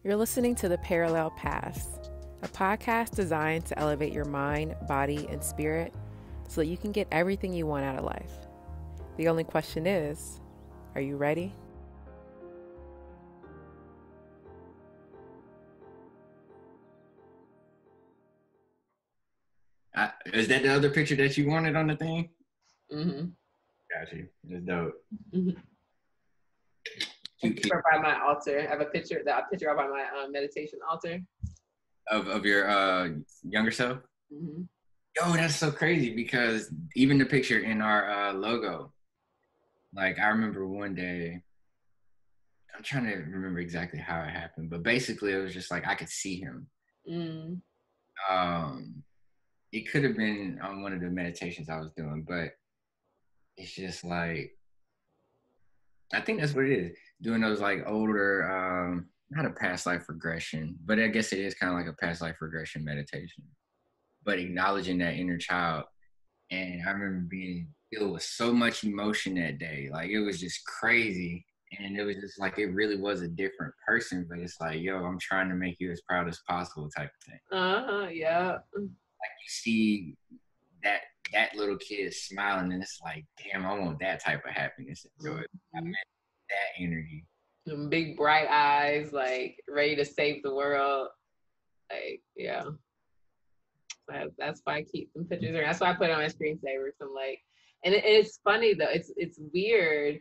You're listening to The Parallel Paths, a podcast designed to elevate your mind, body, and spirit so that you can get everything you want out of life. The only question is, are you ready? Is that the other picture that you wanted on the thing? Mm-hmm. Got you. That's dope. Mm-hmm. Picture by my altar. I have a picture up on my meditation altar. Of your younger self? Mm-hmm. Yo, that's so crazy because even the picture in our logo, like I remember one day, I'm trying to remember exactly how it happened, but basically it was just like I could see him. Mm. It could have been on one of the meditations I was doing, but it's just like, I think that's what it is. Doing those like older, not a past life regression, but I guess it is kind of like a past life regression meditation, but acknowledging that inner child. And I remember being filled with so much emotion that day. Like it was just crazy. And it was just like, it really was a different person, but it's like, yo, I'm trying to make you as proud as possible type of thing. Yeah. Like you see that little kid smiling and it's like, damn, I want that type of happiness and joy. I meant that energy. Them big bright eyes, like ready to save the world. Like, yeah. That's why I keep them pictures around. That's why I put it on my screensaver. So I'm like, and it's funny though. It's weird,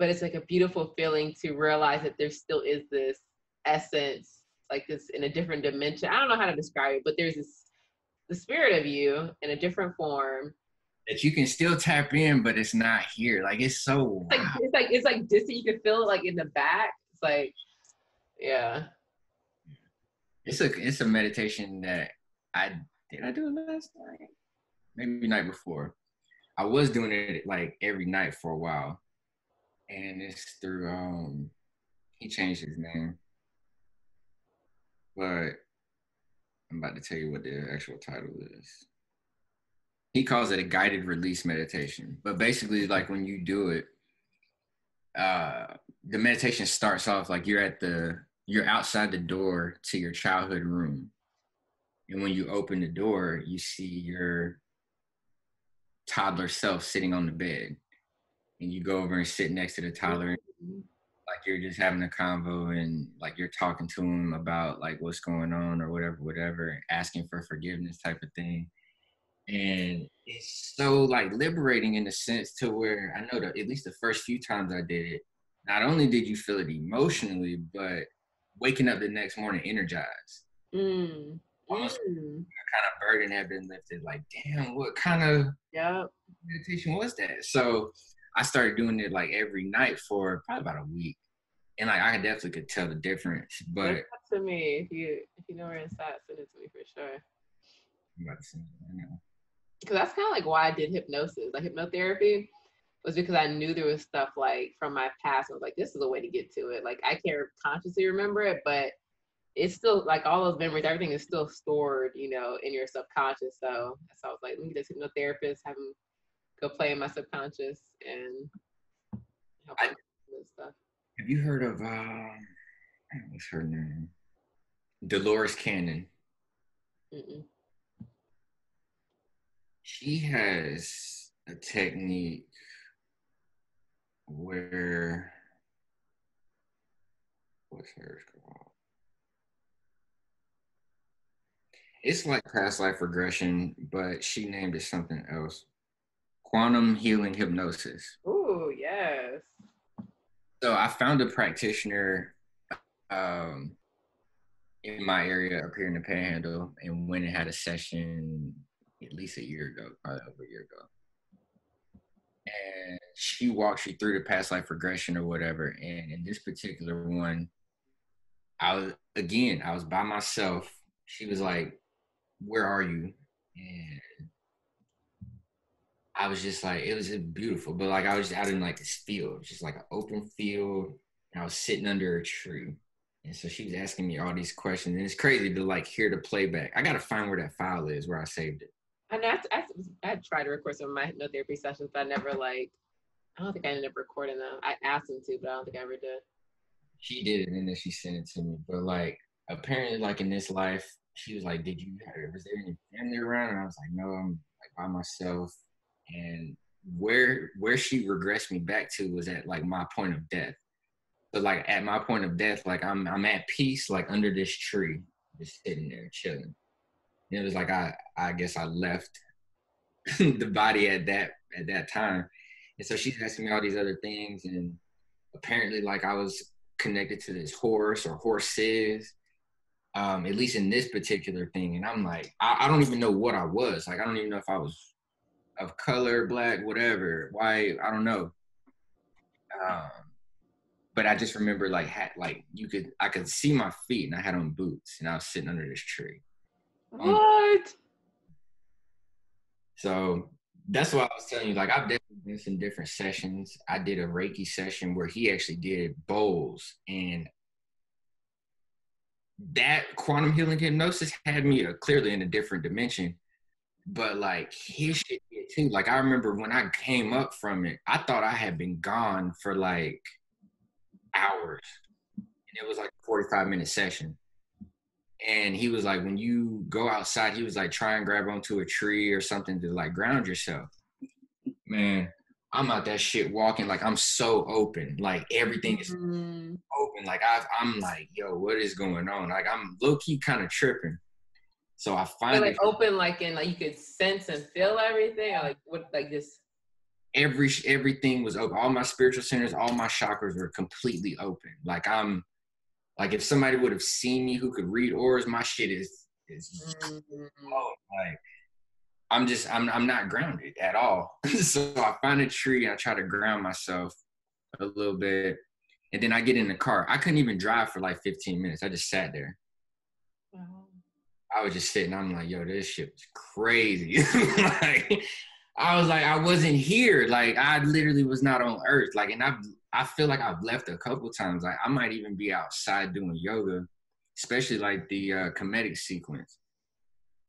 but it's like a beautiful feeling to realize that there still is this essence, like this in a different dimension. I don't know how to describe it, but there's the spirit of you in a different form that you can still tap in, but it's not here. Like it's so it's like distant. You can feel it like in the back. It's like, yeah. It's a meditation that I do it last night? Maybe the night before. I was doing it like every night for a while. And it's through he changed his name. But I'm about to tell you what the actual title is. He calls it a guided release meditation. But basically, like when you do it, the meditation starts off like you're outside the door to your childhood room. And when you open the door, you see your toddler self sitting on the bed. And you go over and sit next to the toddler. Like you're just having a convo and like you're talking to him about like what's going on or whatever, asking for forgiveness type of thing. And it's so like liberating in the sense to where I know that at least the first few times I did it, not only did you feel it emotionally, but waking up the next morning energized. Almost a kind of burden had been lifted. Like, damn, what kind of meditation was that? So I started doing it like every night for probably about a week. And like I definitely could tell the difference. But to me, if you know where it's at, send it to me for sure. I'm about to send it right now. Because that's kind of like why I did hypnosis. Like hypnotherapy was because I knew there was stuff like from my past. I was like, this is a way to get to it. Like I can't consciously remember it, but it's still like all those memories, everything is still stored, you know, in your subconscious. So I was like, let me get this hypnotherapist, have him go play in my subconscious and help me with stuff. Have you heard of what's her name? Dolores Cannon. Mm-mm. She has a technique where what's hers called? It's like past life regression, but she named it something else. Quantum healing hypnosis. Ooh, yes. So I found a practitioner in my area up here in the Panhandle and went and had a session at least a year ago, probably over a year ago. And she walks you through the past life regression or whatever. And in this particular one, I was by myself. She was like, where are you? And I was just like, it was just beautiful. But like I was just out in like this field, just like an open field. And I was sitting under a tree. And so she was asking me all these questions. And it's crazy to like hear the playback. I got to find where that file is, where I saved it. And I tried to record some of my hypnotherapy sessions, but I don't think I ended up recording them. I asked them to, but I don't think I ever did. She did it and then she sent it to me. But like apparently like in this life, she was like, was there any family around? And I was like, no, I'm like by myself. And where she regressed me back to was at like my point of death. So like at my point of death, like I'm at peace, like under this tree, just sitting there chilling. And it was like I guess I left the body at that time. And so she's asking me all these other things, and apparently like I was connected to this horse or horses, at least in this particular thing. And I'm like, I don't even know what I was. Like I don't even know if I was of color, black, whatever, white, I don't know. Um, but I just remember like I could see my feet and I had on boots and I was sitting under this tree. What? So that's why I was telling you, like I've definitely been in different sessions. I did a Reiki session where he actually did bowls, and that quantum healing hypnosis had me clearly in a different dimension. But like his shit did too. Like I remember when I came up from it, I thought I had been gone for like hours. And it was like a 45-minute session. And he was like, when you go outside, he was like, try and grab onto a tree or something to like ground yourself. Man, I'm out that shit walking like I'm so open. Like everything is open. Like I'm like, yo, what is going on? Like I'm low key kind of tripping. So I find like open, like in like you could sense and feel everything, or like what, like this. Everything was open. All my spiritual centers, all my chakras were completely open. Like I'm like if somebody would have seen me who could read auras, my shit is like I'm not grounded at all. So I find a tree, I try to ground myself a little bit, and then I get in the car. I couldn't even drive for like 15 minutes. I just sat there. Wow. I was just sitting. I'm like, yo, this shit was crazy. Like, I was like, I wasn't here. Like, I literally was not on Earth. Like, and I feel like I've left a couple times. Like, I might even be outside doing yoga, especially like the comedic sequence.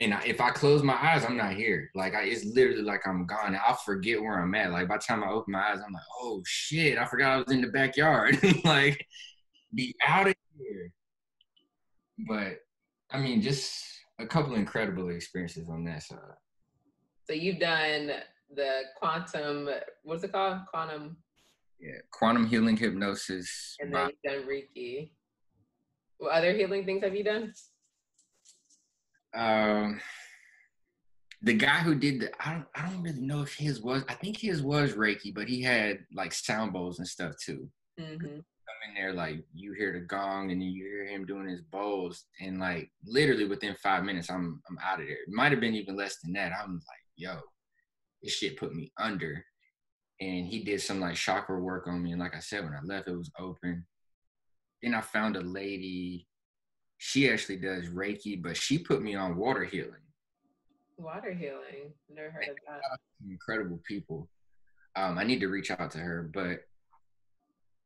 And if I close my eyes, I'm not here. Like, it's literally like I'm gone. I'll forget where I'm at. Like, by the time I open my eyes, I'm like, oh shit, I forgot I was in the backyard. Like, be out of here. But I mean, just a couple incredible experiences on that side. So you've done the quantum, what's it called? Quantum healing hypnosis. And then you've done Reiki. What other healing things have you done? The guy who did I don't really know if I think his was Reiki, but he had like sound bowls and stuff too. Mm-hmm. Come in there, like you hear the gong and then you hear him doing his bowls, and like literally within 5 minutes I'm out of there. It might have been even less than that. I'm like, yo, this shit put me under. And he did some like chakra work on me, and like I said, when I left it was open. Then I found a lady, she actually does Reiki, but she put me on water healing. Water healing, never heard of that. Incredible people. I need to reach out to her, but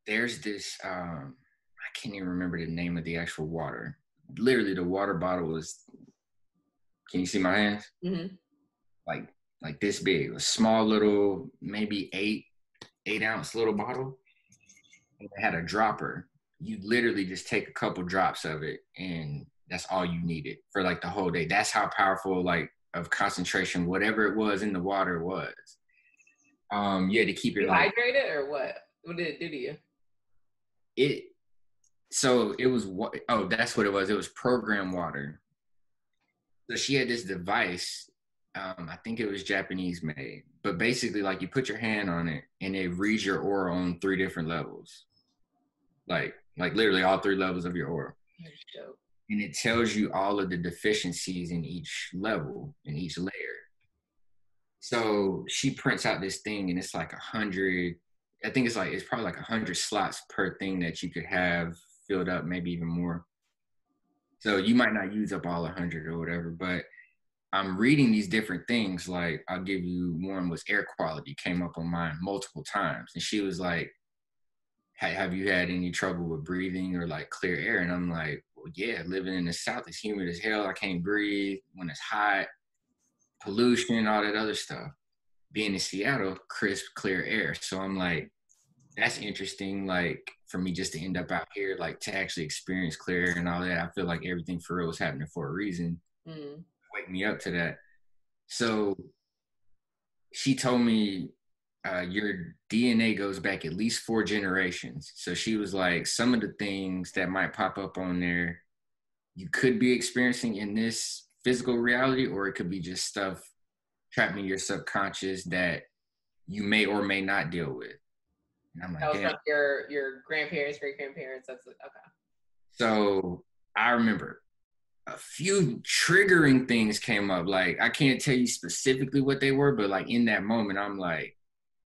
there's this I can't even remember the name of the actual water. Literally the water bottle was, can you see my hands? Mm-hmm. Like this big, a small little, maybe 8 ounce little bottle. And it had a dropper. You literally just take a couple drops of it and that's all you needed for like the whole day. That's how powerful like of concentration, whatever it was in the water was. You had to keep it you like hydrated or what? What did it do to you? So it was, that's what it was. It was programmed water. So she had this device, I think it was Japanese made, but basically like you put your hand on it and it reads your aura on 3 different levels. Like literally all 3 levels of your aura. And it tells you all of the deficiencies in each level, in each layer. So she prints out this thing and it's like 100, I think it's probably like 100 slots per thing that you could have filled up, maybe even more. So you might not use up all 100 or whatever, but I'm reading these different things. Like I'll give you one was air quality, came up on mine multiple times. And she was like, have you had any trouble with breathing or like clear air? And I'm like, well, yeah, living in the South, it's humid as hell. I can't breathe when it's hot, pollution, all that other stuff. Being in Seattle, crisp, clear air. So I'm like, that's interesting. Like for me, just to end up out here, like to actually experience clear and all that. I feel like everything for real was happening for a reason. Wake me up to that. So she told me your DNA goes back at least 4 generations. So she was like, some of the things that might pop up on there, you could be experiencing in this physical reality, or it could be just stuff trapped in your subconscious that you may or may not deal with. And I'm like, that was from your grandparents, great grandparents. That's okay. So I remember a few triggering things came up. Like I can't tell you specifically what they were, but like in that moment, I'm like,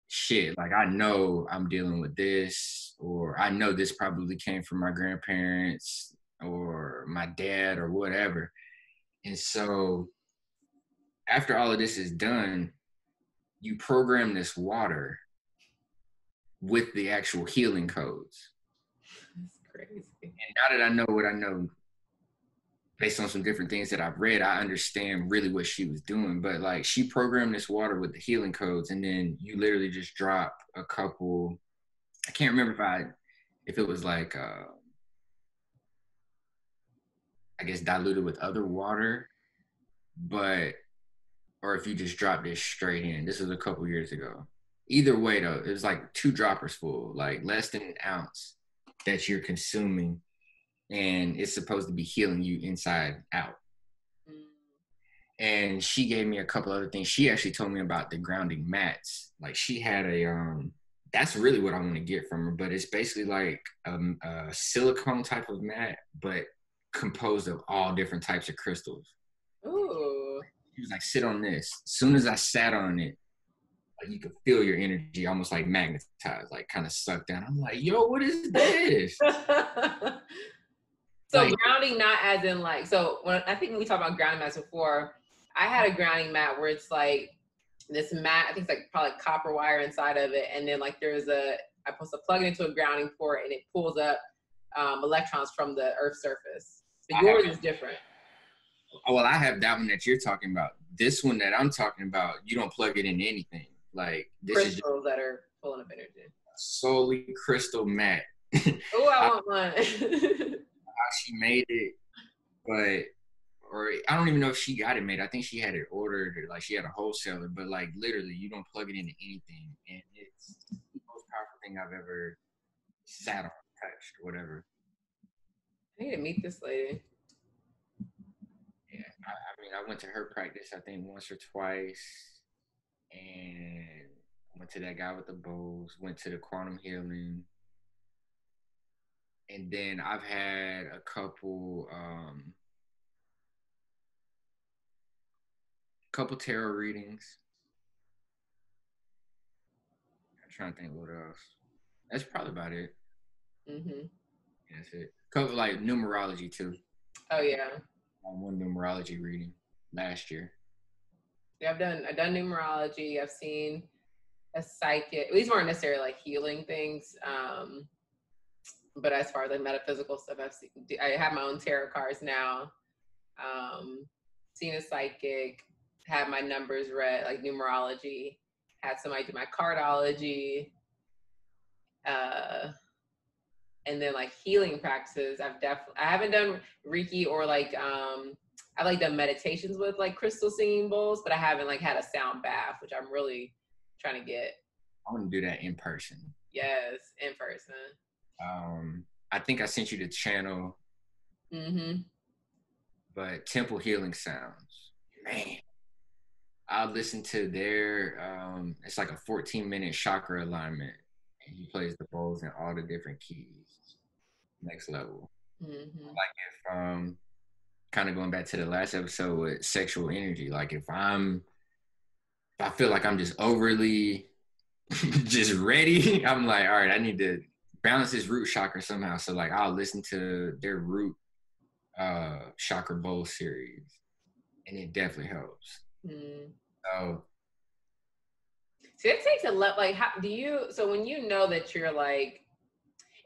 shit, like I know I'm dealing with this, or I know this probably came from my grandparents or my dad or whatever. And so after all of this is done, you program this water with the actual healing codes. That's crazy. And now that I know what I know, based on some different things that I've read, I understand really what she was doing. But like she programmed this water with the healing codes, and then you literally just drop a couple. I can't remember if it was like I guess diluted with other water, or if you just dropped it straight in. This was a couple years ago. Either way though, it was like 2 droppers full, like less than an ounce that you're consuming, and it's supposed to be healing you inside out. And she gave me a couple other things. She actually told me about the grounding mats. Like she had that's really what I want to get from her, but it's basically like a silicone type of mat, but composed of all different types of crystals. Ooh. She was like, sit on this. As soon as I sat on it, like you could feel your energy almost like magnetized, like kind of sucked down. I'm like, yo, what is this? So like, grounding, not as in like, so when I think when we talked about grounding mats before, I had a grounding mat where it's like this mat, I think it's like probably copper wire inside of it. And then like I'm supposed to plug it into a grounding port and it pulls up electrons from the Earth's surface. But yours is different. Well, I have that one that you're talking about. This one that I'm talking about, you don't plug it into anything. Like this crystals is that are pulling up energy. Solely crystal mat. Oh, I want one. How she made it, or I don't even know if she got it made. I think she had it ordered, or like she had a wholesaler. But like literally, you don't plug it into anything, and it's the most powerful thing I've ever sat on, touched, whatever. I need to meet this lady. Yeah, I mean, I went to her practice, I think once or twice, and went to that guy with the bows, went to the quantum healing, and then I've had a couple tarot readings. I'm trying to think what else. That's probably about it. Mm-hmm. That's it. Couple like numerology too. Oh yeah. One numerology reading last year. Yeah, I've done numerology. I've seen a psychic. These weren't necessarily like healing things, but as far as like metaphysical stuff, I have my own tarot cards now. Seen a psychic, had my numbers read, like numerology. Had somebody do my cardology. And then like healing practices, I haven't done Reiki or like I've like done meditations with like crystal singing bowls, but I haven't like had a sound bath, which I'm really trying to get. I want to do that in person. Yes, in person. I think I sent you the channel. Mm-hmm. But Temple Healing Sounds, man, I'll listen to their it's like a 14-minute chakra alignment, and he plays the bowls in all the different keys. Next level. Mm-hmm. Like if kind of going back to the last episode with sexual energy, like if I feel like I'm just overly just ready, I'm like, all right, I need to balance this root chakra somehow. So like I'll listen to their root chakra bowl series, and it definitely helps. So it takes a lot. Like, how do you? So when you know that you're like,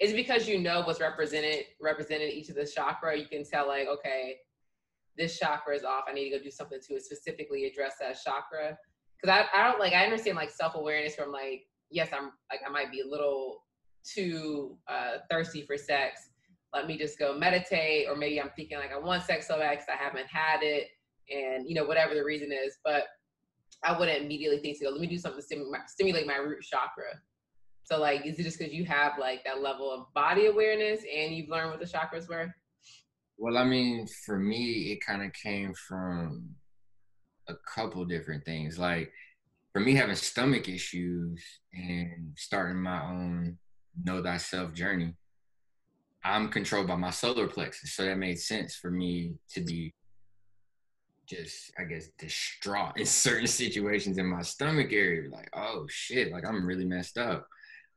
is it because you know what's represented each of the chakra? You can tell like, okay, this chakra is off. I need to go do something to specifically address that chakra. Because I don't like, I understand like self-awareness from like, yes, I'm like, I might be a little too thirsty for sex, let me just go meditate, or maybe I'm thinking like I want sex so bad because I haven't had it, and whatever the reason is, but I wouldn't immediately think to go, let me do something to stimulate my root chakra. So like, is it just because you have like that level of body awareness and you've learned what the chakras were? Well, I mean, for me, it kind of came from a couple different things. Like for me, having stomach issues and starting my own know thyself journey, I'm controlled by my solar plexus. So that made sense for me to be just, I guess, distraught in certain situations in my stomach area. Like, oh shit, like I'm really messed up.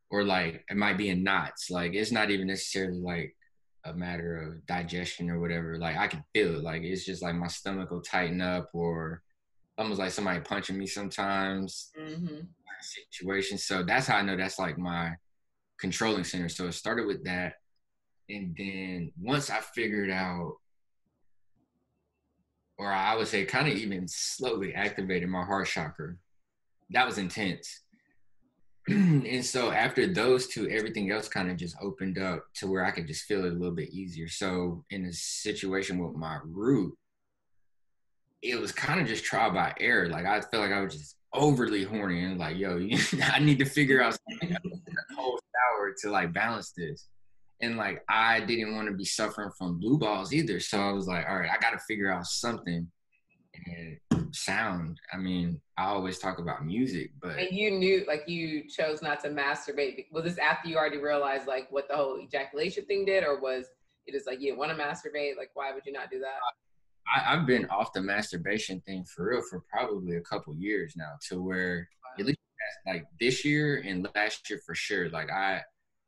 Or like it might be in knots. Like it's not even necessarily like a matter of digestion or whatever. Like I can feel it. Like it's just like my stomach will tighten up, or almost like somebody punching me sometimes. Situation. So that's how I know that's like my controlling center. So it started with that. And then once I figured out, or I would say kind of even slowly activated my heart chakra, that was intense. And so after those two, everything else kind of just opened up to where I could just feel it a little bit easier. So in a situation with my root, it was kind of just trial by error. Like I felt like I was just overly horny and like, yo, I need to figure out something in a cold shower to like balance this. And like I didn't want to be suffering from blue balls either. So I was like, all right, I got to figure out something. And sound, I mean, I always talk about music, but and you knew, like, you chose not to masturbate. Was this after you already realized like what the whole ejaculation thing did, or was it just like you didn't want to masturbate? Like, why would you not do that? I've been off the masturbation thing for real for probably a couple years now, to where at least like this year and last year for sure, like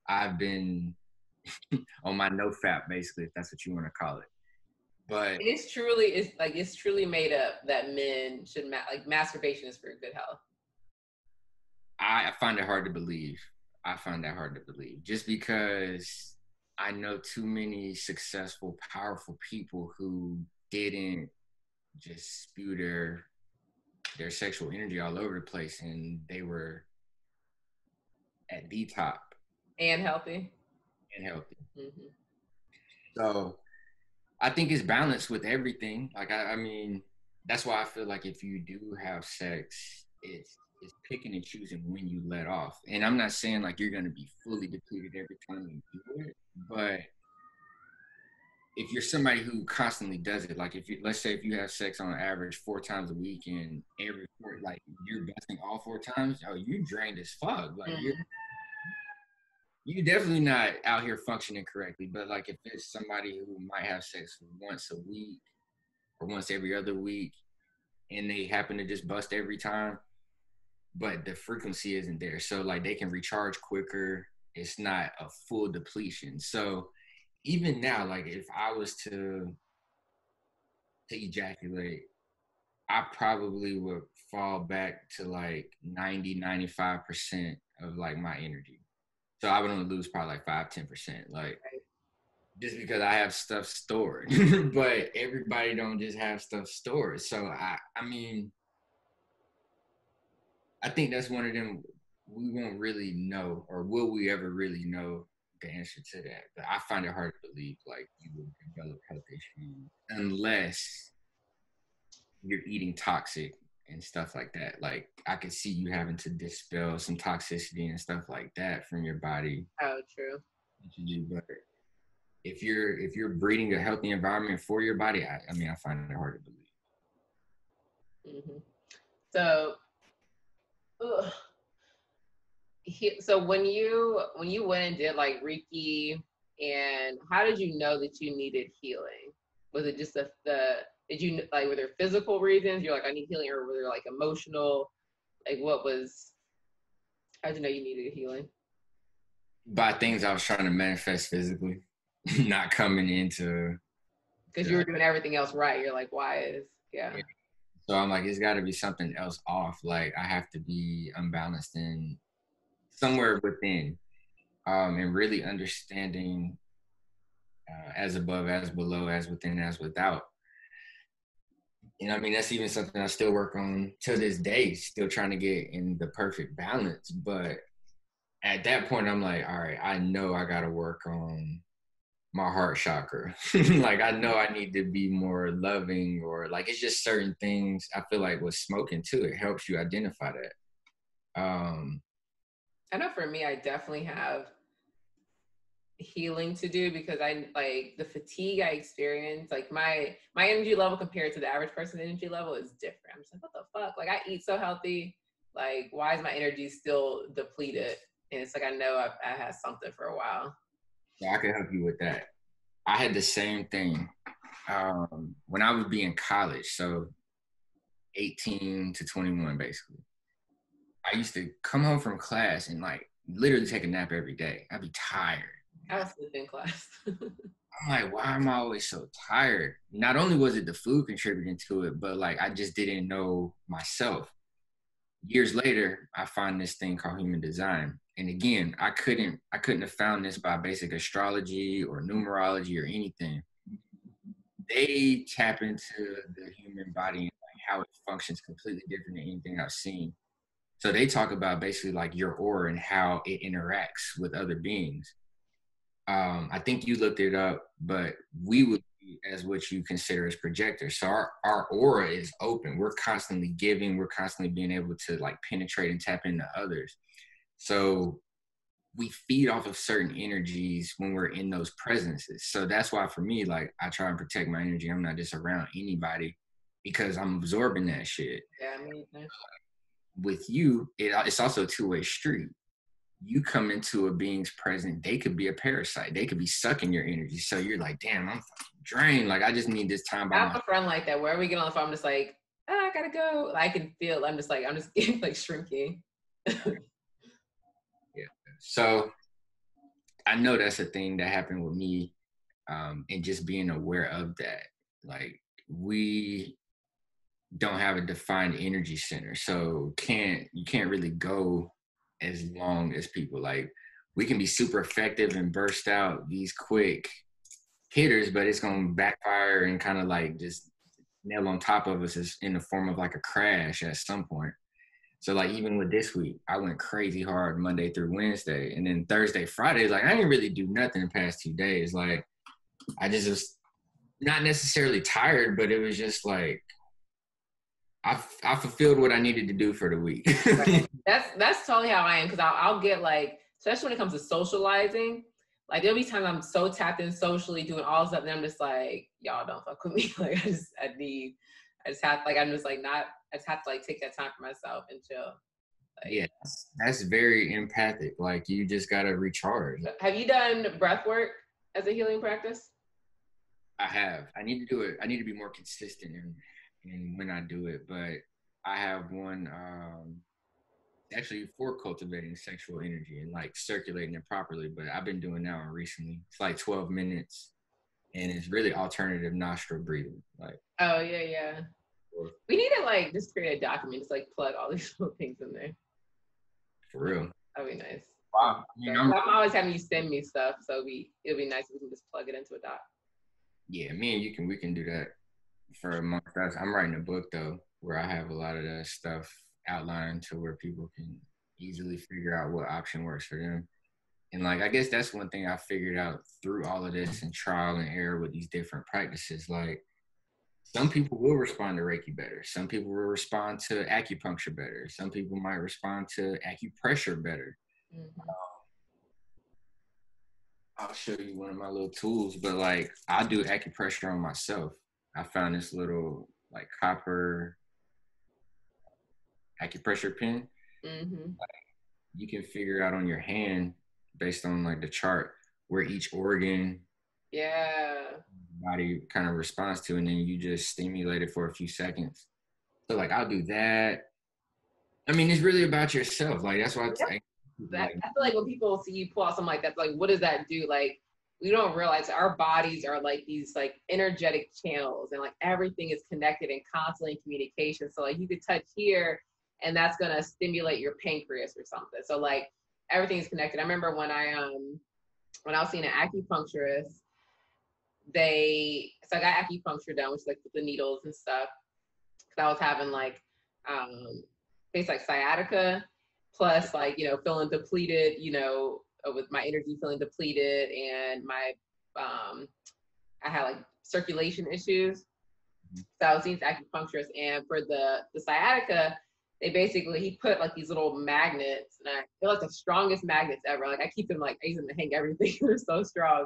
I've been on my no fap, basically, if that's what you want to call it. But it's truly made up that men should like masturbation is for good health. I find it hard to believe. I find that hard to believe, just because I know too many successful, powerful people who didn't just spew their sexual energy all over the place, and they were at the top and healthy. Mm-hmm. So I think it's balanced with everything. Like I mean, that's why I feel like if you do have sex, it's picking and choosing when you let off. And I'm not saying like you're gonna be fully depleted every time you do it, but if you're somebody who constantly does it, like let's say if you have sex on average 4 times a week, and every 4, like you're busting all 4 times, oh, you're drained as fuck. Like you're definitely not out here functioning correctly. But like if it's somebody who might have sex once a week or once every other week, and they happen to just bust every time, but the frequency isn't there, so like they can recharge quicker. It's not a full depletion. So even now, like if I was to ejaculate, I probably would fall back to like 90-95% of like my energy. So I would only lose probably like 5-10%, like just because I have stuff stored. But everybody don't just have stuff stored. So I mean, I think that's one of them we won't really know, or will we ever really know the answer to that. But I find it hard to believe like you will develop health issues unless you're eating toxic and stuff like that. Like I could see you having to dispel some toxicity and stuff like that from your body. Oh, true. But if you're breeding a healthy environment for your body, I mean, I find it hard to believe. Mm-hmm. So, so when you went and did like Reiki, and how did you know that you needed healing? Was it just did you like, were there physical reasons you're like, I need healing, or were there like emotional, like how'd you know you needed healing? By things I was trying to manifest physically, not coming into, because you were doing everything else right. You're like, yeah. So I'm like, it's got to be something else off. Like I have to be unbalanced in somewhere within, and really understanding as above, as below, as within, as without. I mean, that's even something I still work on to this day, still trying to get in the perfect balance. But at that point, I'm like, all right, I know I got to work on my heart chakra. Like, I know I need to be more loving, or like, it's just certain things. I feel like with smoking too, it helps you identify that. I know for me, I definitely have healing to do, because I like the fatigue I experience, like my energy level compared to the average person's energy level is different. I'm just like, what the fuck? Like, I eat so healthy. Like, why is my energy still depleted? And it's like, I know I had something for a while. Yeah, I can help you with that. I had the same thing when I would be in college. So 18 to 21, basically. I used to come home from class and like literally take a nap every day. I'd be tired. I was sleeping in class. I'm like, why am I always so tired? Not only was it the food contributing to it, but like I just didn't know myself. Years later, I find this thing called human design. And again, I couldn't have found this by basic astrology or numerology or anything. They tap into the human body and like how it functions completely different than anything I've seen. So they talk about basically like your aura and how it interacts with other beings. I think you looked it up, but we would be as what you consider as projectors. So our aura is open. We're constantly giving. We're constantly being able to like penetrate and tap into others. So we feed off of certain energies when we're in those presences. So that's why for me, like I try and protect my energy. I'm not just around anybody because I'm absorbing that shit. Yeah, I mean, With you, it's also a two-way street. You come into a being's present, they could be a parasite. They could be sucking your energy. So you're like, damn, I'm fucking drained. Like, I just need this time by I have myself. a friend like that. Wherever we get on the phone, I'm just like, I gotta go. I can feel. I'm just getting like shrinking. Yeah. So I know that's a thing that happened with me, and just being aware of that. Like, we don't have a defined energy center, so you can't really go as long as people. Like, we can be super effective and burst out these quick hitters, but it's gonna backfire and kind of like just nail on top of us in the form of like a crash at some point. So like even with this week, I went crazy hard Monday through Wednesday, and then Thursday, Friday, like I didn't really do nothing the past 2 days. Like I just was not necessarily tired, but it was just like I fulfilled what I needed to do for the week. Right. That's totally how I am, because I'll get like, especially when it comes to socializing, like there'll be times I'm so tapped in socially doing all this stuff, and I'm just like, y'all don't fuck with me. Like I just have, like, I'm just like not, I just have to like take that time for myself and chill. Like, Yeah, that's very empathic. Like you just gotta recharge. have you done breath work as a healing practice? I have. I need to do it. I need to be more consistent in when I do it. But I have one actually for cultivating sexual energy and like circulating it properly. But I've been doing that one recently. It's like 12 minutes, and it's really alternative nostril breathing. Like, Oh yeah. We need to like just create a document, just like plug all these little things in there. for real. That'd be nice. Wow. I'm always having you send me stuff, so it'll be nice if we can just plug it into a doc. Yeah, me and we can do that for amongst us. I'm writing a book though, where I have a lot of that stuff outlined to where people can easily figure out what option works for them. And like, I guess that's one thing I figured out through all of this and trial and error with these different practices. Like, some people will respond to Reiki better. Some people will respond to acupuncture better. Some people might respond to acupressure better. Mm-hmm. I'll show you one of my little tools, but like I do acupressure on myself. I found this little like copper acupressure pin. Mm-hmm. You can figure out on your hand based on like the chart where each organ body kind of responds to, and then you just stimulate it for a few seconds. So like I'll do that. I mean, it's really about yourself. Like that's why I feel like when people see you pull out something like that, like, what does that do? Like, we don't realize our bodies are like these like energetic channels, and like everything is connected and constantly in communication. So like you could touch here, and that's gonna stimulate your pancreas or something. So like everything is connected. I remember when I was seeing an acupuncturist, so I got acupuncture done, which is like with the needles and stuff. Cause I was having like face like sciatica. plus like, you know, feeling depleted, you know, with my energy feeling depleted, and my I had like circulation issues. So I was seeing acupuncturist, and for the sciatica, he put like these little magnets, and they're like the strongest magnets ever. Like I keep them, like I use them to hang everything. They're so strong.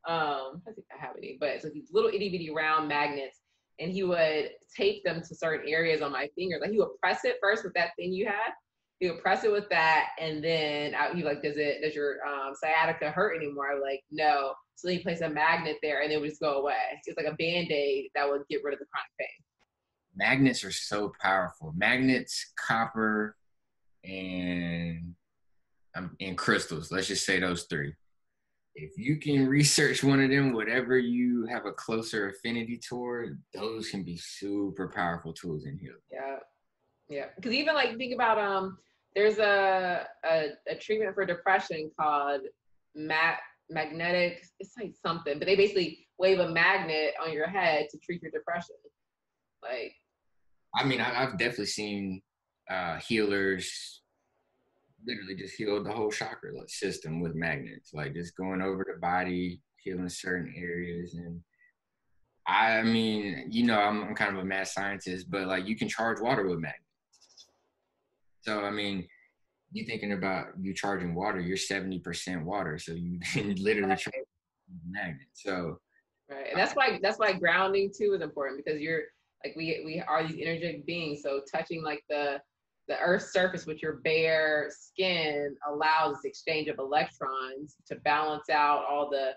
I think I have any, but it's like these little itty bitty round magnets, and he would tape them to certain areas on my fingers. Like he would press it first with that thing you had. He would press it with that, and then he like, does your sciatica hurt anymore? I was like, no. So then he placed a magnet there, and it would just go away. It's like a Band-Aid that would get rid of the chronic pain. Magnets are so powerful. Magnets, copper, and crystals. Let's just say those three. If you can research one of them, whatever you have a closer affinity toward, those can be super powerful tools in healing. Yeah. Because even like think about there's a treatment for depression called magnetic. It's like something, but they basically wave a magnet on your head to treat your depression. Like, I mean, I've definitely seen healers literally just heal the whole chakra system with magnets, like just going over the body, healing certain areas. And I mean, you know, I'm kind of a mad scientist, but like you can charge water with magnets. So, I mean, you thinking about you charging water, you're 70% water. So you can literally charge magnet. So, right. And that's why grounding too is important, because you're like, we are these energetic beings. So touching like the earth's surface with your bare skin allows this exchange of electrons to balance out all the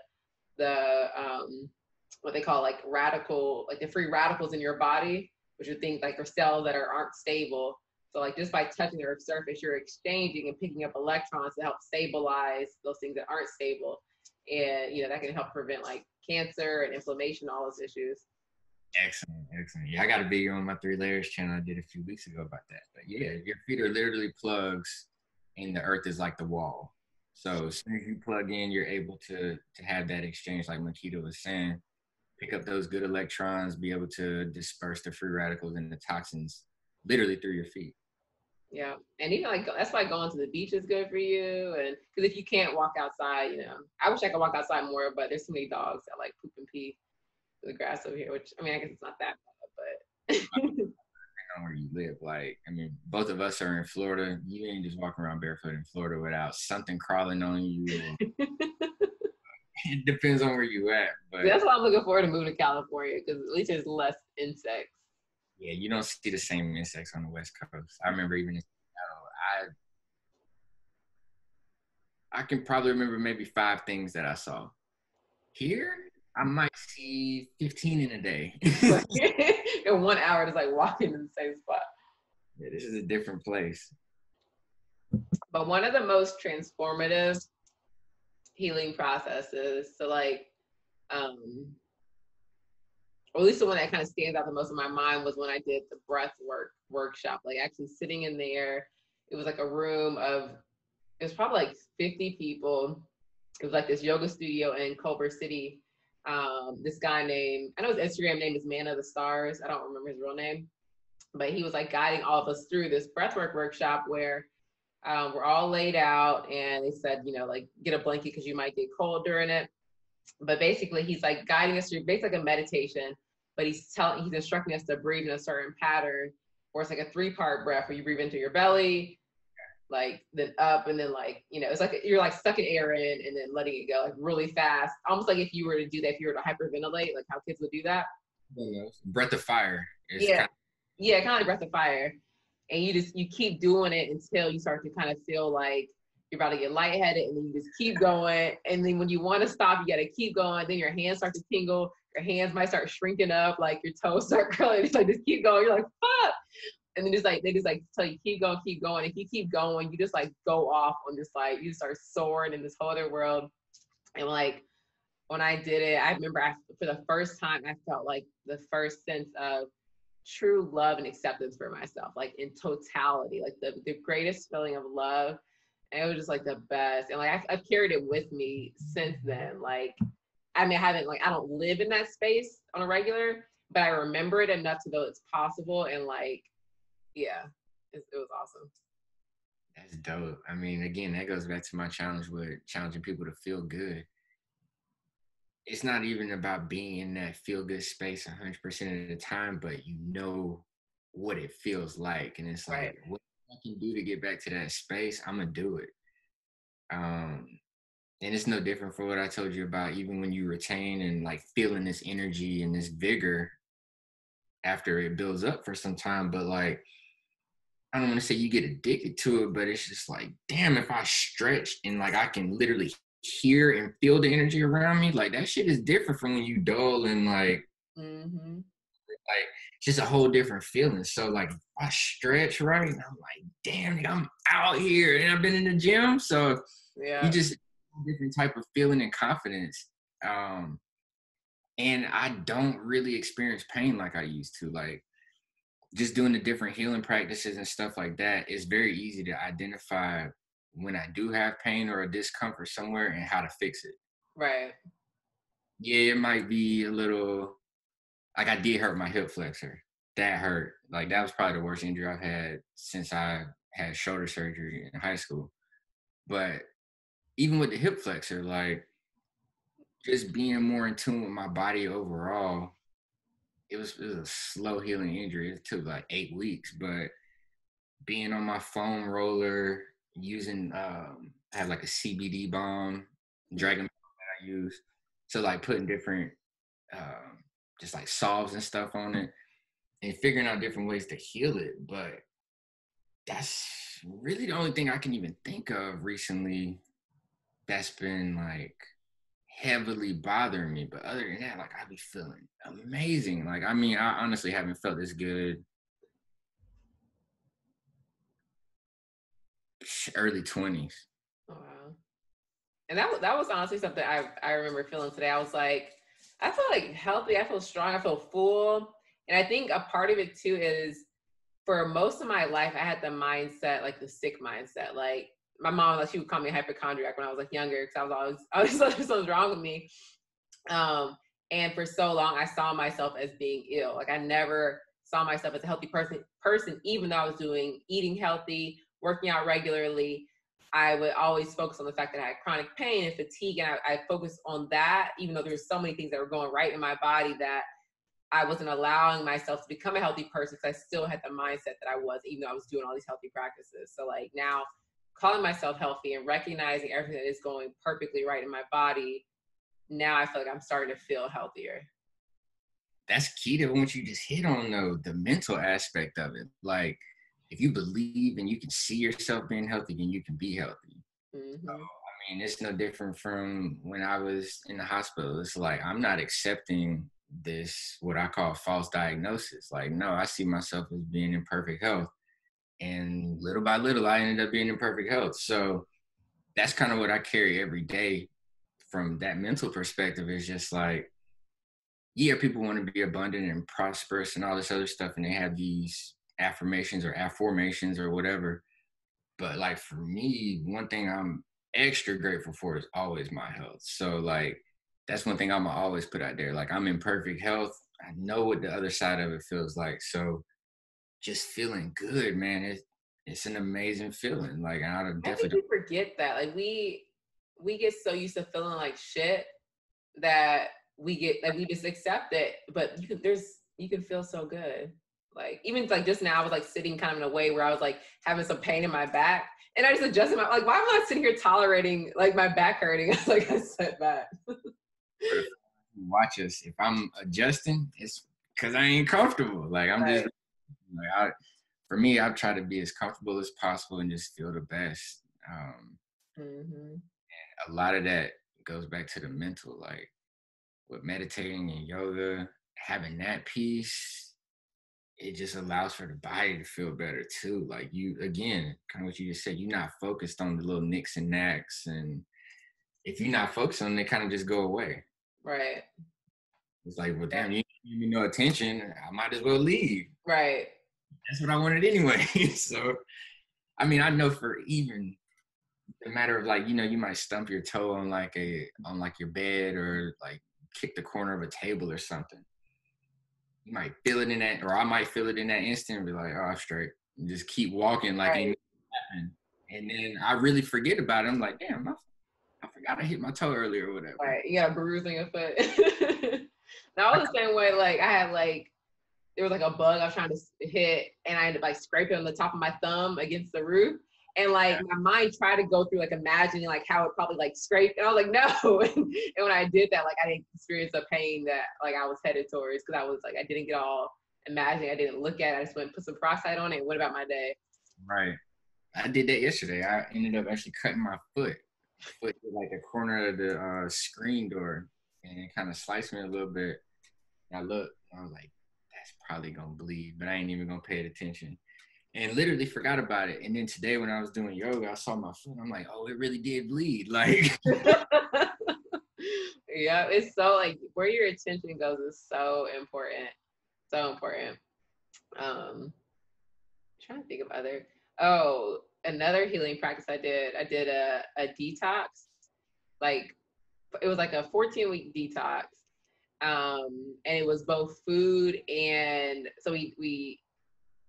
what they call like the free radicals in your body, which are things like your cells that aren't stable. So like just by touching the earth's surface, you're exchanging and picking up electrons to help stabilize those things that aren't stable. And, you know, that can help prevent like cancer and inflammation, all those issues. Excellent. Yeah, I got a video on my 3 Layers channel I did a few weeks ago about that. But yeah, your feet are literally plugs, and the earth is like the wall. So as soon as you plug in, you're able to have that exchange, like Makita was saying, pick up those good electrons, be able to disperse the free radicals and the toxins literally through your feet. Yeah, and even like that's why going to the beach is good for you, and because if you can't walk outside, you know, I wish I could walk outside more, but there's so many dogs that like poop and pee in the grass over here, which I mean, I guess it's not that bad, but depending on where you live. Like, I mean, both of us are in Florida. You ain't just walking around barefoot in Florida without something crawling on you. It depends on where you at, but that's why I'm looking forward to moving to California, because at least there's less insects. Yeah, you don't see the same insects on the West Coast. I remember even in Seattle, I can probably remember maybe 5 things that I saw. Here, I might see 15 in a day. In 1 hour, it's like walking in the same spot. Yeah, this is a different place. But one of the most transformative healing processes, so like, or at least the one that kind of stands out the most in my mind, was when I did the breath work workshop, like actually sitting in there. It was like a room of, it was probably like 50 people. It was like this yoga studio in Culver City. This guy named, I know his Instagram name is Man of the Stars. I don't remember his real name, but he was like guiding all of us through this breathwork workshop where we're all laid out, and they said, you know, like get a blanket because you might get cold during it. But basically he's like guiding us through basically like a meditation, but he's instructing us to breathe in a certain pattern, or it's like a 3-part breath where you breathe into your belly, like then up, and then like, you know, it's like you're like sucking air in and then letting it go like really fast, almost like if you were to do that, if you were to hyperventilate, like how kids would do that. Breath of fire. Kind of like breath of fire. And you keep doing it until you start to kind of feel like you're about to get lightheaded, and then you just keep going. And then when you want to stop, you got to keep going. Then your hands start to tingle. Your hands might start shrinking up, like your toes start curling. It's like, just keep going. You're like, fuck. And then they just tell you, keep going, keep going. If you keep going, you just like go off on this, like you start soaring in this whole other world. And like, when I did it, I remember for the first time, I felt like the first sense of true love and acceptance for myself, like in totality, like the greatest feeling of love. And it was just like the best. And like I've carried it with me since then. Like, I mean, I don't live in that space on a regular, but I remember it enough to know it's possible. And like, yeah, it was awesome. That's dope. I mean, again, that goes back to my challenge with challenging people to feel good. It's not even about being in that feel good space 100% of the time, but you know what it feels like. And it's Right. like, what I can do to get back to that space, I'm going to do it. And it's no different for what I told you about, even when you retain and like feeling this energy and this vigor after it builds up for some time. But like, I don't want to say you get addicted to it, but it's just like, damn, if I stretch and like I can literally hear and feel the energy around me, like that shit is different from when you dull and like, like it's just a whole different feeling. So like if I stretch right, and I'm like, damn, nigga, I'm out here and I've been in the gym. So you just different type of feeling and confidence. And I don't really experience pain like I used to. Like just doing the different healing practices and stuff like that, it's very easy to identify when I do have pain or a discomfort somewhere and how to fix it. Right. Yeah, it might be a little, like I did hurt my hip flexor. That hurt. Like that was probably the worst injury I've had since I had shoulder surgery in high school. But even with the hip flexor, like just being more in tune with my body overall, it was a slow healing injury. It took like 8 weeks, but being on my foam roller, using I have like a CBD balm, dragon that I use. So like putting different just like salves and stuff on it and figuring out different ways to heal it. But that's really the only thing I can even think of recently that's been like heavily bothering me. But other than that, like I be feeling amazing. Like I mean, I honestly haven't felt this good early 20s. Oh, wow. And that was honestly something I remember feeling today. I was like, I feel like healthy, I feel strong, I feel full. And I think a part of it too is for most of my life, I had the mindset, like the sick mindset. Like my mom, like she would call me a hypochondriac when I was like younger because I was always like, something's wrong with me. And for so long, I saw myself as being ill. Like I never saw myself as a healthy person, even though I was eating healthy, working out regularly. I would always focus on the fact that I had chronic pain and fatigue, and I focused on that, even though there were so many things that were going right in my body that I wasn't allowing myself to become a healthy person because I still had the mindset that I was, even though I was doing all these healthy practices. So like now, calling myself healthy and recognizing everything that is going perfectly right in my body, now I feel like I'm starting to feel healthier. That's key to what you just hit on though, the mental aspect of it. Like if you believe and you can see yourself being healthy, then you can be healthy. So, I mean, it's no different from when I was in the hospital. It's like I'm not accepting this what I call false diagnosis. Like, no, I see myself as being in perfect health. And little by little I ended up being in perfect health. So that's kind of what I carry every day from that mental perspective, is just like, yeah, people want to be abundant and prosperous and all this other stuff, and they have these affirmations or affirmations or whatever. But like for me, one thing I'm extra grateful for is always my health. So like that's one thing I'm gonna always put out there. Like I'm in perfect health. I know what the other side of it feels like. So just feeling good, man. It's an amazing feeling. Like I I think definitely we forget that. Like we get so used to feeling like shit that we just accept it. But you can feel so good. Like even like just now I was like sitting kind of in a way where I was like having some pain in my back. And I just adjusted my like, why am I sitting here tolerating like my back hurting? Like I sat back. watch us. If I'm adjusting, it's because I ain't comfortable. Like I'm just like for me, I try to be as comfortable as possible and just feel the best. A lot of that goes back to the mental, like with meditating and yoga, having that peace, it just allows for the body to feel better too. Like you, again, kind of what you just said, you're not focused on the little nicks and knacks. And if you're not focused on it, they kind of just go away. Right. It's like, well, damn, you give me no attention. I might as well leave. Right. That's what I wanted anyway. So, I mean, I know for even the matter of like, you might stump your toe on like your bed or like kick the corner of a table or something. You might feel it in that, or I might feel it in that instant and be like, oh, I'm straight. And just keep walking like ain't nothing happened. And then I really forget about it. I'm like, damn, I forgot I hit my toe earlier or whatever. Right, you got a bruise on your foot. Now I was the same way. Like I had like there was like a bug I was trying to hit, and I ended up like scraping on the top of my thumb against the roof. And like my mind tried to go through like imagining like how it probably like scraped, and I was like no. And when I did that, like I didn't experience the pain that like I was headed towards, because I was like I didn't get all imagining. I didn't look at it. I just went and put some peroxide on it and went about my day. Right. I did that yesterday. I ended up actually cutting my foot to like the corner of the screen door, and it kind of sliced me a little bit. And I looked, and I was like, that's probably gonna bleed, but I ain't even gonna pay attention. And literally forgot about it. And then today when I was doing yoga, I saw my foot. I'm like, oh, it really did bleed. Like, Yeah, it's so like where your attention goes is so important. So important. Trying to think of another healing practice I did. I did a detox. Like it was like a 14-week detox. And it was both food, and so we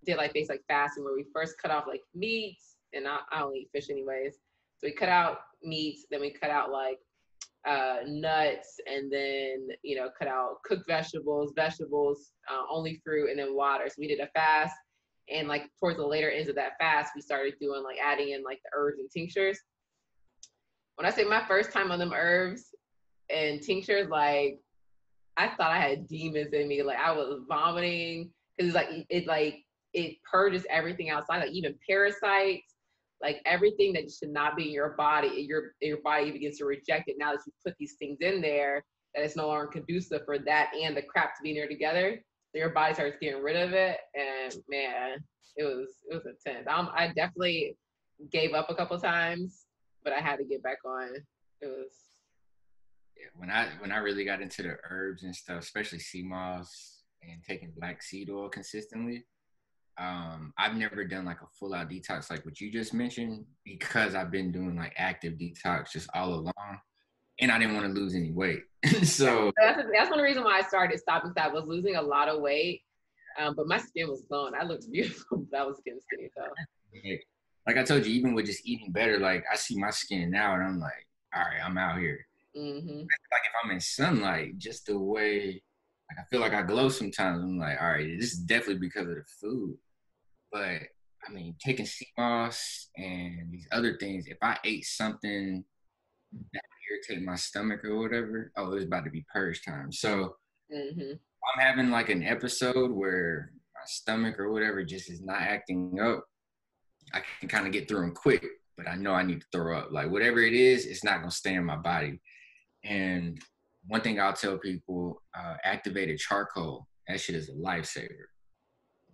did like basic like fasting, where we first cut off like meats, and I don't eat fish anyways. So we cut out meats, then we cut out like nuts, and then cut out cooked vegetables, only fruit, and then water. So we did a fast, and like towards the later ends of that fast, we started doing like adding in like the herbs and tinctures. When I say my first time on them herbs and tinctures, like I thought I had demons in me. Like I was vomiting, because it purges everything outside, like even parasites, like everything that should not be in your body. Your body begins to reject it now that you put these things in there, that it's no longer conducive for that and the crap to be in there together. So your body starts getting rid of it, and man, it was intense. I definitely gave up a couple times, but I had to get back on. It was. Yeah, when I really got into the herbs and stuff, especially sea moss and taking black seed oil consistently, I've never done like a full out detox like what you just mentioned, because I've been doing like active detox just all along, and I didn't want to lose any weight. So that's one reason why I started stopping. I was losing a lot of weight, but my skin was glowing. I looked beautiful, but I was getting skinny. So, like I told you, even with just eating better, like I see my skin now, and I'm like, all right, I'm out here. mm-hmm. Like if I'm in sunlight, just the way, like I feel like I glow sometimes. I'm like, all right, this is definitely because of the food. But I mean, taking sea moss and these other things, if I ate something that would irritate my stomach or whatever, oh, it's about to be purge time. So Mm-hmm. I'm having like an episode where my stomach or whatever just is not acting up. I can kind of get through them quick, but I know I need to throw up. Like whatever it is, it's not gonna stay in my body. And one thing I'll tell people, activated charcoal, that shit is a lifesaver.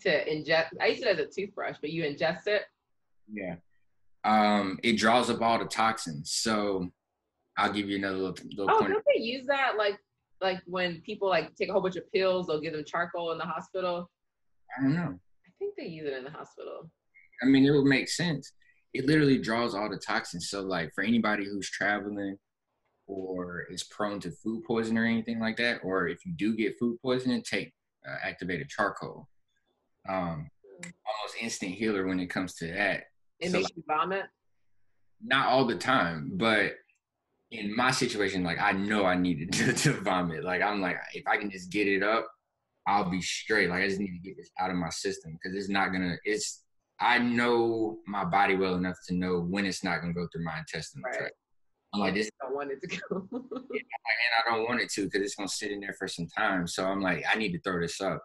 To ingest, I use it as a toothbrush, but you ingest it? Yeah. It draws up all the toxins. So I'll give you another little point. Don't they use that like when people like take a whole bunch of pills, they'll give them charcoal in the hospital? I don't know. I think they use it in the hospital. I mean, it would make sense. It literally draws all the toxins. So like for anybody who's traveling or is prone to food poisoning or anything like that, or if you do get food poisoning, take activated charcoal. Almost instant healer when it comes to that. It makes you vomit? Not all the time, but in my situation, like I know I needed to vomit. Like I'm like, if I can just get it up, I'll be straight. Like I just need to get this out of my system, because I know my body well enough to know when it's not gonna go through my intestinal tract. I'm like, this. I don't want it to go. And I don't want it to, because it's gonna sit in there for some time. So I'm like, I need to throw this up.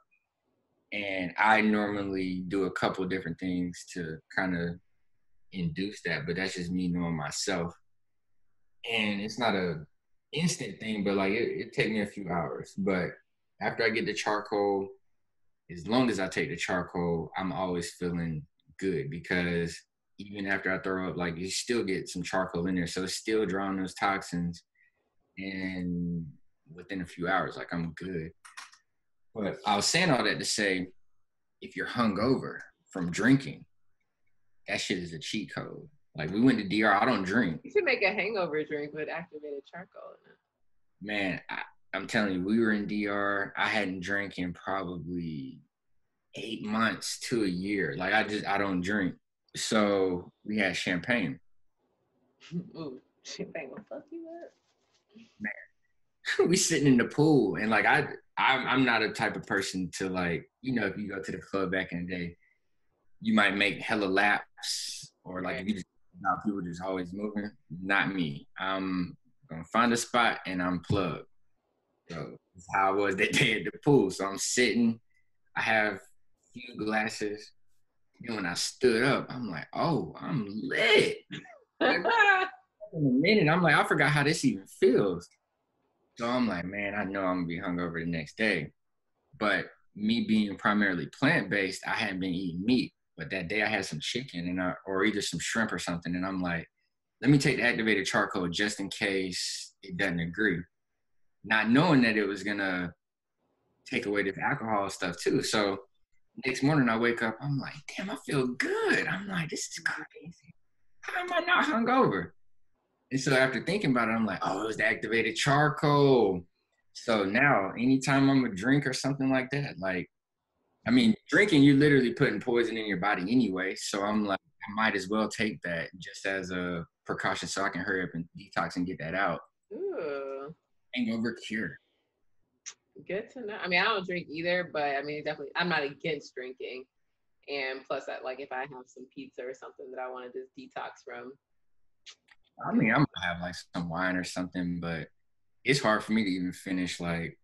And I normally do a couple of different things to kind of induce that, but that's just me knowing myself. And it's not a instant thing, but like it take me a few hours. But after I get the charcoal, as long as I take the charcoal, I'm always feeling good, because even after I throw up, like you still get some charcoal in there. So it's still drawing those toxins. And within a few hours, like I'm good. But I was saying all that to say, if you're hungover from drinking, that shit is a cheat code. Like we went to DR, I don't drink. You should make a hangover drink with activated charcoal in it. Man, I'm telling you, we were in DR. I hadn't drank in probably 8 months to a year. Like I don't drink. So we had champagne. Ooh, champagne will fuck you up. We sitting in the pool, and like I'm not a type of person to like, if you go to the club back in the day, you might make hella laps, or like Right. if you just people just always moving. Not me. I'm gonna find a spot and I'm plugged. So that's how I was that day at the pool. So I'm sitting. I have a few glasses. And when I stood up, I'm like, oh, I'm lit. Like, in a minute, I'm like, I forgot how this even feels. So I'm like, man, I know I'm gonna be hungover the next day. But me being primarily plant-based, I hadn't been eating meat. But that day I had some chicken or either some shrimp or something. And I'm like, let me take the activated charcoal just in case it doesn't agree. Not knowing that it was gonna take away this alcohol stuff too. So next morning I wake up, I'm like, damn, I feel good. I'm like, this is crazy. How am I not hungover? And so after thinking about it, I'm like, oh, it was the activated charcoal. So now anytime I'm a drink or something like that, like, I mean, drinking, you're literally putting poison in your body anyway. So I'm like, I might as well take that just as a precaution so I can hurry up and detox and get that out. Ooh, Hangover cure. good to know. I mean, I don't drink either, but I mean, definitely, I'm not against drinking. And plus, like if I have some pizza or something that I want to just detox from. I mean, I'm gonna have like some wine or something, but it's hard for me to even finish. Like,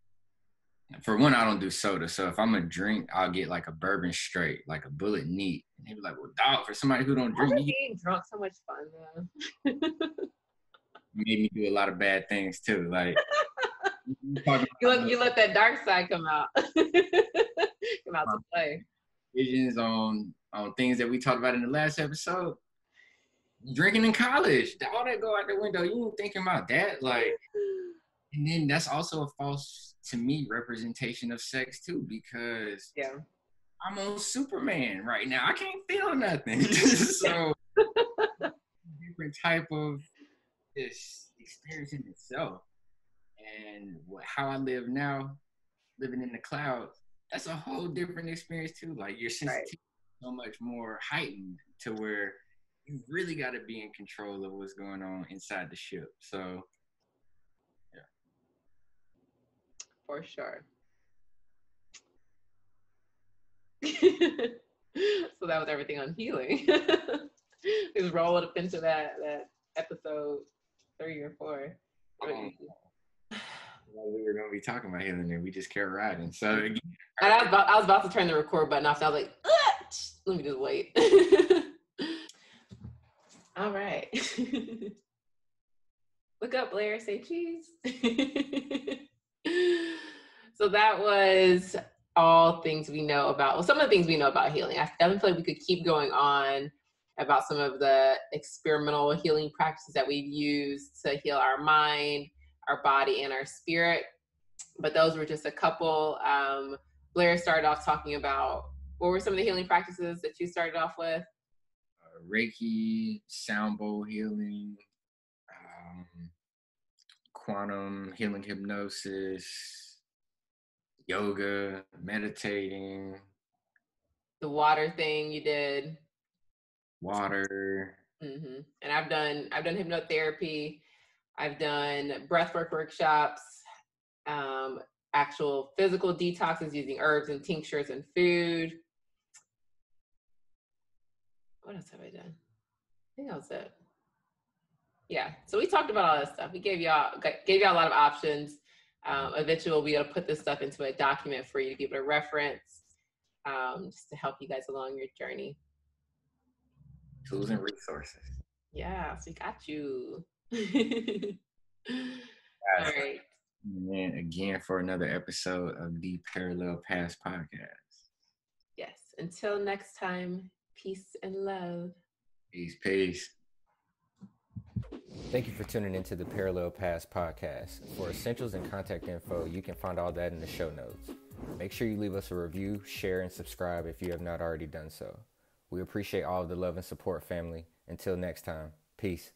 for one, I don't do soda, so if I'm gonna drink, I'll get like a bourbon straight, like a bullet neat. And they be like, "Well, dog, for somebody who don't Why drink, is being drunk so much fun though? made me do a lot of bad things too." Like, You let that dark side come out, come out to play. visions on things that we talked about in the last episode. Drinking in college, all that go out the window. You ain't thinking about that, like. And then that's also a false, to me, representation of sex too, because Yeah. I'm on Superman right now. I can't feel nothing. So different type of this experience in itself. And how I live now, living in the clouds, that's a whole different experience too. Like your sensitivity is so much more heightened to where you really got to be in control of what's going on inside the ship. So For sure. So that was everything on healing. Just roll up into that episode 3 or 4. We were gonna be talking about healing, and we just kept riding. So again, And I was about to turn the record button off. So I was like, let me just wait. All right. Look up, Blair. Say cheese. So that was all things we know about. Well, some of the things we know about healing. I definitely feel like we could keep going on about some of the experimental healing practices that we've used to heal our mind, our body, and our spirit. But those were just a couple. Blair started off talking about, what were some of the healing practices that you started off with? Reiki, sound bowl healing, quantum healing hypnosis, yoga, meditating. The water thing you did. Water. Mm-hmm. And I've done hypnotherapy. I've done breathwork workshops, actual physical detoxes using herbs and tinctures and food. What else have I done? I think that was it. Yeah. So we talked about all this stuff. We gave y'all a lot of options. Eventually we'll be able to put this stuff into a document for you to be able to reference, just to help you guys along your journey. Tools and resources. Yeah, so we got you. All right. And again for another episode of the Parallel Paths podcast. Yes. Until next time, peace and love. Peace. Thank you for tuning into the Parallel Paths podcast. For essentials and contact info, you can find all that in the show notes. Make sure you leave us a review, share, and subscribe if you have not already done so. We appreciate all of the love and support, family. Until next time, peace.